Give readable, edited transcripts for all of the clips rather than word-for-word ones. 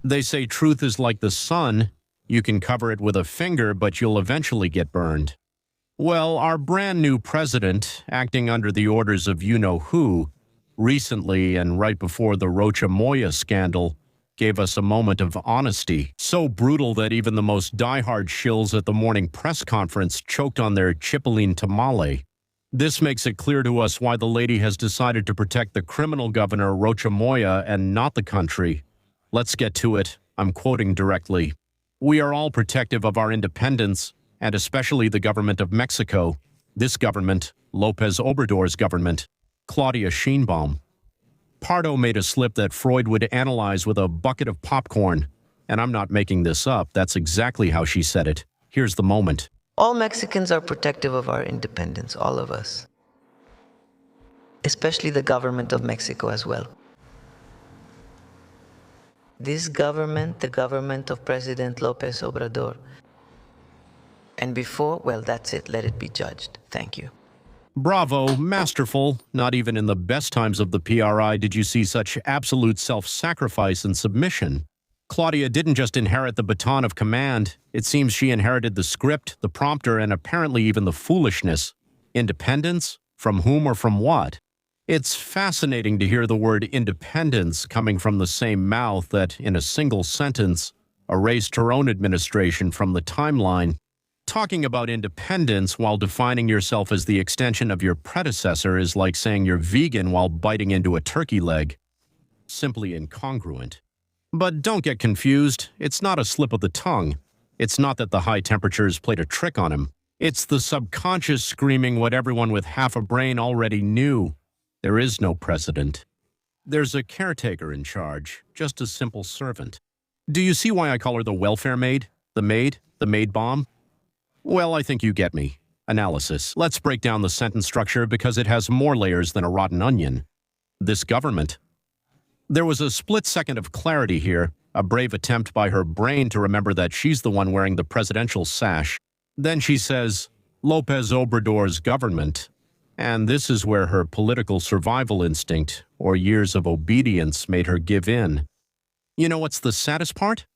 They say truth is like the sun. You can cover it with a finger, but you'll eventually get burned. Well, our brand new president, acting under the orders of you-know-who, recently and right before the Rocha scandal, gave us a moment of honesty, so brutal that even the most diehard shills at the morning press conference choked on their chipolline tamale. This makes it clear to us why the lady has decided to protect the criminal governor Rocha and not the country. Let's get to it. I'm quoting directly. "We are all protective of our independence, and especially the government of Mexico. This government, López Obrador's government." Claudia Sheinbaum. Pardo made a slip that Freud would analyze with a bucket of popcorn. And I'm not making this up. That's exactly how she said it. Here's the moment. All Mexicans are protective of our independence, all of us. Especially the government of Mexico as well. This government, the government of President López Obrador. And before, well, that's it. Let it be judged. Thank you. Bravo, masterful. Not even in the best times of the PRI did you see such absolute self-sacrifice and submission. Claudia didn't just inherit the baton of command. It seems she inherited the script, the prompter, and apparently even the foolishness. Independence? From whom or from what? It's fascinating to hear the word independence coming from the same mouth that, in a single sentence, erased her own administration from the timeline. Talking about independence while defining yourself as the extension of your predecessor is like saying you're vegan while biting into a turkey leg. Simply incongruent. But don't get confused. It's not a slip of the tongue. It's not that the high temperatures played a trick on him. It's the subconscious screaming what everyone with half a brain already knew. There is no president. There's a caretaker in charge, just a simple servant. Do you see why I call her the welfare maid? The maid bomb? Well, I think you get me. Analysis. Let's break down the sentence structure because it has more layers than a rotten onion. This government. There was a split second of clarity here, a brave attempt by her brain to remember that she's the one wearing the presidential sash. Then she says, López Obrador's government. And this is where her political survival instinct, or years of obedience, made her give in. You know what's the saddest part?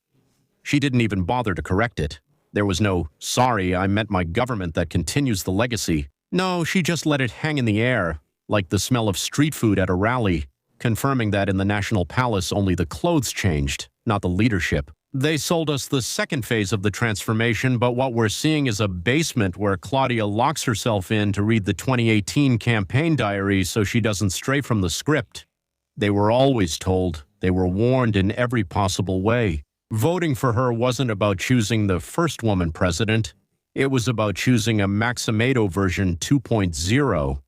She didn't even bother to correct it. There was no, sorry, I meant my government that continues the legacy. No, she just let it hang in the air, like the smell of street food at a rally, confirming that in the National Palace only the clothes changed, not the leadership. They sold us the second phase of the transformation, but what we're seeing is a basement where Claudia locks herself in to read the 2018 campaign diary so she doesn't stray from the script. They were always told, they were warned in every possible way. Voting for her wasn't about choosing the first woman president. It was about choosing a Maximato version 2.0.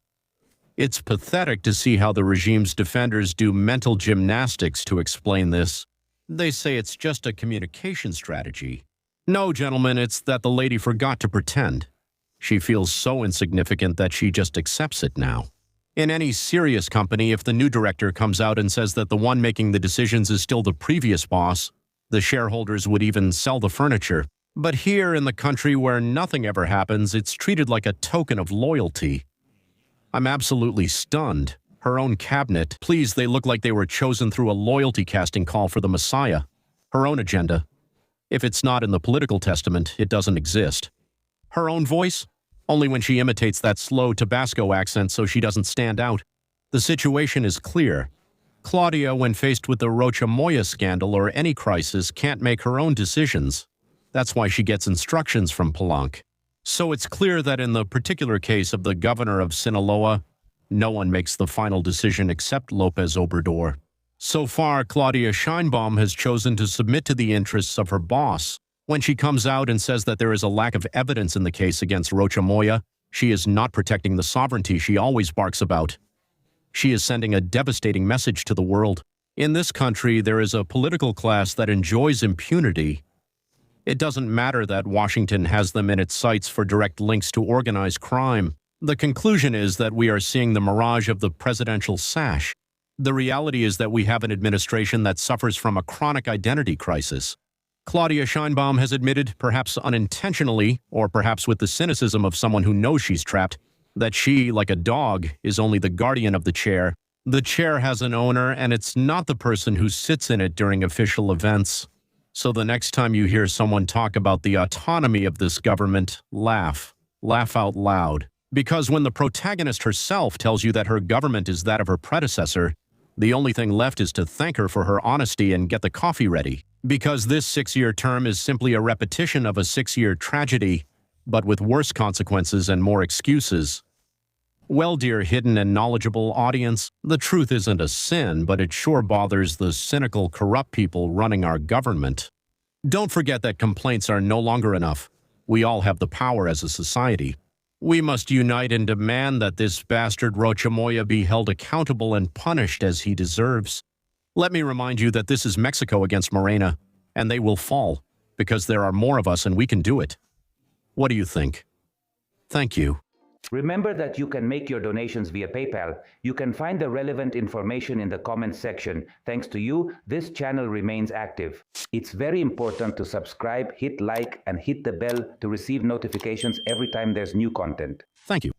It's pathetic to see how the regime's defenders do mental gymnastics to explain this. They say it's just a communication strategy. No, gentlemen, it's that the lady forgot to pretend. She feels so insignificant that she just accepts it now. In any serious company, if the new director comes out and says that the one making the decisions is still the previous boss, the shareholders would even sell the furniture. But here in the country where nothing ever happens, it's treated like a token of loyalty. I'm absolutely stunned. Her own cabinet, please, they look like they were chosen through a loyalty casting call for the Messiah. Her own agenda. If it's not in the political testament, it doesn't exist. Her own voice? Only when she imitates that slow Tabasco accent so she doesn't stand out. The situation is clear. Claudia, when faced with the Rocha scandal or any crisis, can't make her own decisions. That's why she gets instructions from Palanque. So it's clear that in the particular case of the governor of Sinaloa, no one makes the final decision except López Obrador. So far, Claudia Sheinbaum has chosen to submit to the interests of her boss. When she comes out and says that there is a lack of evidence in the case against Rocha, she is not protecting the sovereignty she always barks about. She is sending a devastating message to the world. In this country, there is a political class that enjoys impunity. It doesn't matter that Washington has them in its sights for direct links to organized crime. The conclusion is that we are seeing the mirage of the presidential sash. The reality is that we have an administration that suffers from a chronic identity crisis. Claudia Sheinbaum has admitted, perhaps unintentionally, or perhaps with the cynicism of someone who knows she's trapped, that she, like a dog, is only the guardian of the chair. The chair has an owner, and it's not the person who sits in it during official events. So the next time you hear someone talk about the autonomy of this government, laugh. Laugh out loud. Because when the protagonist herself tells you that her government is that of her predecessor, the only thing left is to thank her for her honesty and get the coffee ready. Because this 6-year term is simply a repetition of a 6-year tragedy, but with worse consequences and more excuses. Well, dear hidden and knowledgeable audience, the truth isn't a sin, but it sure bothers the cynical, corrupt people running our government. Don't forget that complaints are no longer enough. We all have the power as a society. We must unite and demand that this bastard Rocha be held accountable and punished as he deserves. Let me remind you that this is Mexico against Morena, and they will fall, because there are more of us and we can do it. What do you think? Thank you. Remember that you can make your donations via PayPal. You can find the relevant information in the comments section. Thanks to you, this channel remains active. It's very important to subscribe, hit like, and hit the bell to receive notifications every time there's new content. Thank you.